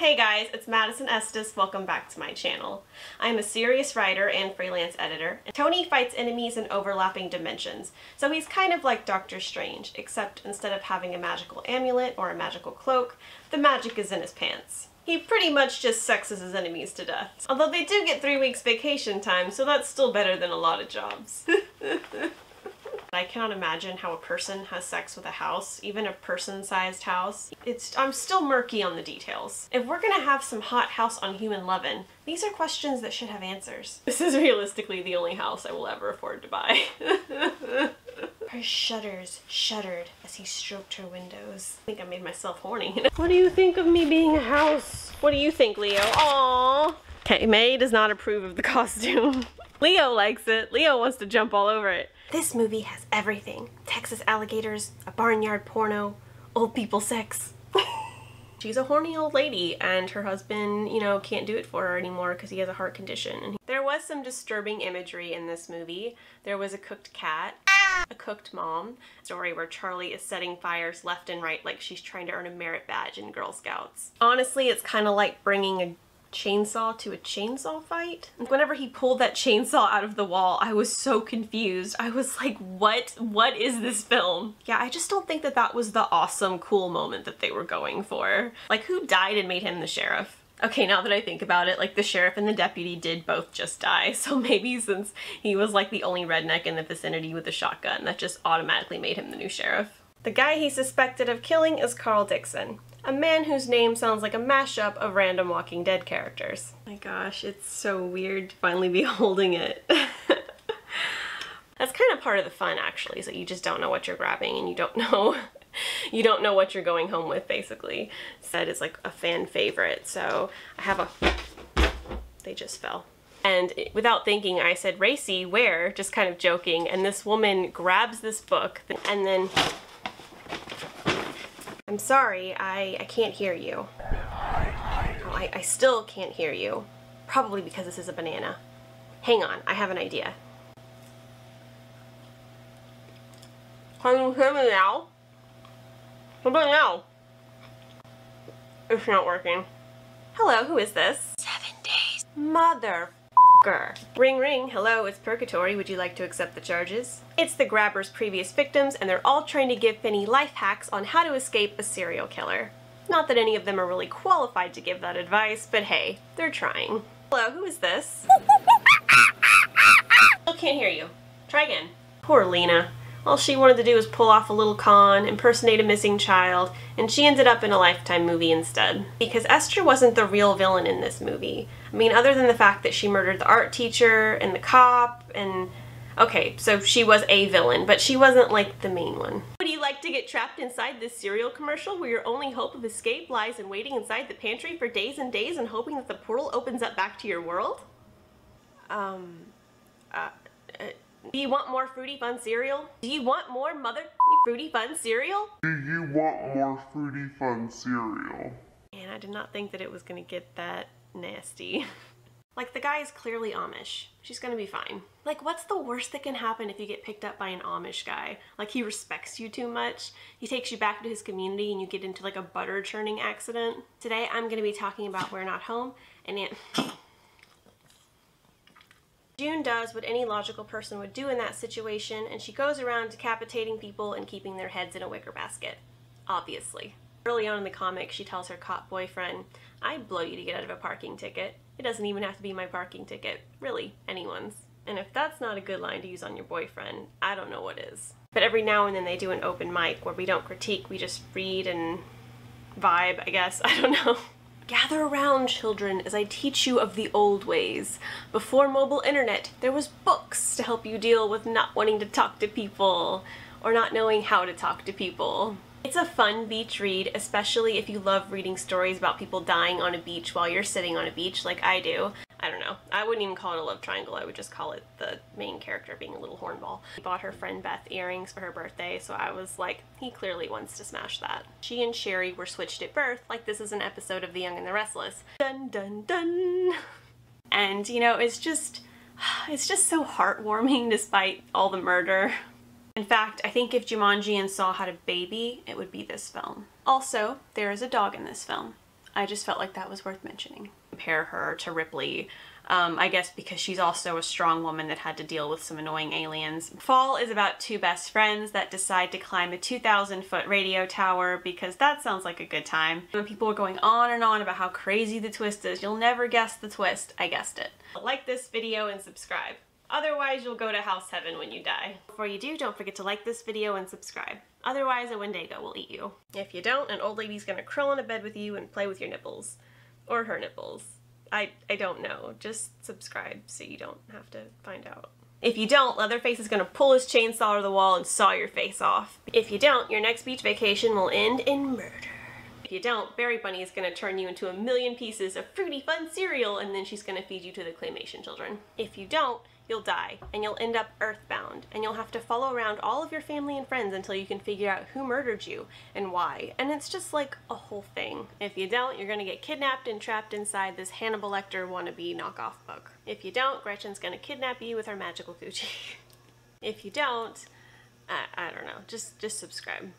Hey guys, it's Madison Estes. Welcome back to my channel. I'm a serious writer and freelance editor. Tony fights enemies in overlapping dimensions, so he's kind of like Doctor Strange, except instead of having a magical amulet or a magical cloak, the magic is in his pants. He pretty much just sexes his enemies to death. Although they do get 3 weeks vacation time, so that's still better than a lot of jobs. I cannot imagine how a person has sex with a house, even a person-sized house. I'm still murky on the details. If we're gonna have some hot house on human lovin', these are questions that should have answers. This is realistically the only house I will ever afford to buy. Her shudders shuddered as he stroked her windows. I think I made myself horny. What do you think of me being a house? What do you think, Leo? Aww. Okay, May does not approve of the costume. Leo likes it. Leo wants to jump all over it. This movie has everything. Texas alligators, a barnyard porno, old people sex. She's a horny old lady and her husband, you know, can't do it for her anymore because he has a heart condition. There was some disturbing imagery in this movie. There was a cooked cat, a cooked mom, a story where Charlie is setting fires left and right like she's trying to earn a merit badge in Girl Scouts. Honestly, it's kind of like bringing a chainsaw to a chainsaw fight. Whenever he pulled that chainsaw out of the wall, I was so confused. I was like, what is this film? Yeah, I just don't think that that was the awesome, cool moment that they were going for. Like, who died and made him the sheriff? Okay, now that I think about it, like, the sheriff and the deputy did both just die, so maybe since he was like the only redneck in the vicinity with a shotgun, that just automatically made him the new sheriff. The guy he's suspected of killing is Carl Dixon, a man whose name sounds like a mashup of random Walking Dead characters. Oh my gosh, it's so weird to finally be holding it. That's kind of part of the fun, actually, is that you just don't know what you're grabbing and you don't know what you're going home with, basically. Said is like a fan favorite, so I have a... They just fell. And without thinking, I said, "Racy, where?" Just kind of joking, and this woman grabs this book and then... I'm sorry, I can't hear you. Oh, I still can't hear you. Probably because this is a banana. Hang on, I have an idea. Can you hear me now? What about now? It's not working. Hello, who is this? 7 days. Mother. Ring ring, hello, it's Purgatory, would you like to accept the charges? It's the grabber's previous victims and they're all trying to give Finney life hacks on how to escape a serial killer. Not that any of them are really qualified to give that advice, but hey, they're trying. Hello, who is this? Still can't hear you. Try again. Poor Lena. All she wanted to do was pull off a little con, impersonate a missing child, and she ended up in a Lifetime movie instead. Because Esther wasn't the real villain in this movie. I mean, other than the fact that she murdered the art teacher and the cop and... Okay, so she was a villain, but she wasn't like the main one. Would you like to get trapped inside this cereal commercial where your only hope of escape lies in waiting inside the pantry for days and days and hoping that the portal opens up back to your world? Do you want more Fruity Fun cereal? Do you want more mother Fruity Fun cereal? Do you want more Fruity Fun cereal? And I did not think that it was gonna get that nasty. Like, the guy is clearly Amish. She's gonna be fine. Like, what's the worst that can happen if you get picked up by an Amish guy? Like, he respects you too much. He takes you back to his community and you get into like a butter churning accident. Today I'm gonna be talking about We're Not Home and June does what any logical person would do in that situation, and she goes around decapitating people and keeping their heads in a wicker basket. Obviously. Early on in the comic, she tells her cop boyfriend, "I'd blow you to get out of a parking ticket. It doesn't even have to be my parking ticket. Really, anyone's." And if that's not a good line to use on your boyfriend, I don't know what is. But every now and then they do an open mic where we don't critique, we just read and vibe, I guess. I don't know. Gather around, children, as I teach you of the old ways. Before mobile internet, there was books to help you deal with not wanting to talk to people, or not knowing how to talk to people. It's a fun beach read, especially if you love reading stories about people dying on a beach while you're sitting on a beach like I do. I don't know. I wouldn't even call it a love triangle. I would just call it the main character being a little hornball. She bought her friend Beth earrings for her birthday, so I was like, he clearly wants to smash that. She and Sherry were switched at birth, like this is an episode of The Young and the Restless. Dun dun dun! And, you know, it's just so heartwarming despite all the murder. In fact, I think if Jumanji and Saw had a baby, it would be this film. Also, there is a dog in this film. I just felt like that was worth mentioning. Compare her to Ripley, I guess because she's also a strong woman that had to deal with some annoying aliens. Fall is about two best friends that decide to climb a 2,000-foot radio tower because that sounds like a good time. When people were going on and on about how crazy the twist is, you'll never guess the twist. I guessed it. Like this video and subscribe. Otherwise, you'll go to House Heaven when you die. Before you do, don't forget to like this video and subscribe. Otherwise, a Wendigo will eat you. If you don't, an old lady's gonna curl in a bed with you and play with your nipples. Or her nipples. I don't know. Just subscribe so you don't have to find out. If you don't, Leatherface is gonna pull his chainsaw out of the wall and saw your face off. If you don't, your next beach vacation will end in murder. If you don't, Berry Bunny is gonna turn you into a million pieces of fruity fun cereal and then she's gonna feed you to the claymation children. If you don't, you'll die, and you'll end up earthbound, and you'll have to follow around all of your family and friends until you can figure out who murdered you and why. And it's just like a whole thing. If you don't, you're gonna get kidnapped and trapped inside this Hannibal Lecter wannabe knockoff book. If you don't, Gretchen's gonna kidnap you with her magical coochie. If you don't, I don't know, just subscribe.